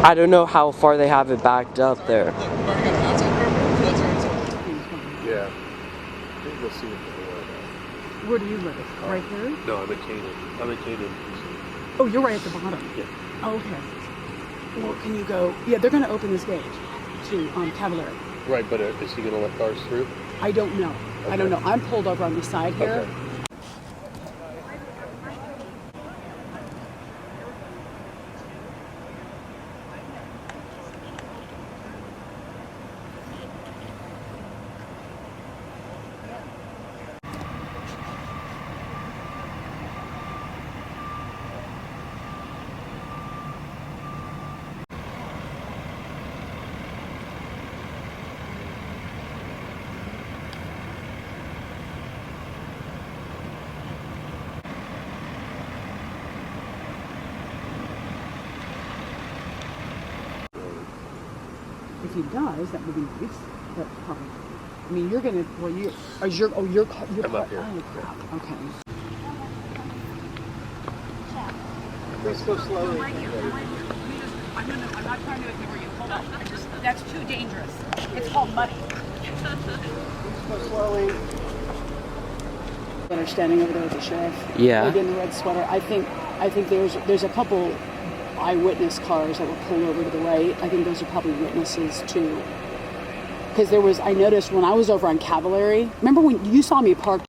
I don't know how far they have it backed up there. Yeah. Maybe we'll see it. Where do you live? Right here? No, I'm at Kanan. I'm at Kanan. Oh, you're right at the bottom. Yeah. Oh, okay. Well, can you go? Yeah, they're going to open this gate to Cavalier. Right, but is he going to let cars through? I don't know. Okay. I don't know. I'm pulled over on the side here. Okay. If he does, that would be nice. But I mean, you're gonna. Well, you are your. Oh, your car. I'm up here. Oh crap. Okay. Let's go slowly. I'm not trying to ignore you. Hold on. That's too dangerous. It's called muddy. Go slowly. That are standing over there with the sheriff. Yeah. Like in the red sweater. I think there's a couple eyewitness cars that were pulled over to the right. I think those are probably witnesses too. Because I noticed when I was over on Cavalier, remember when you saw me parked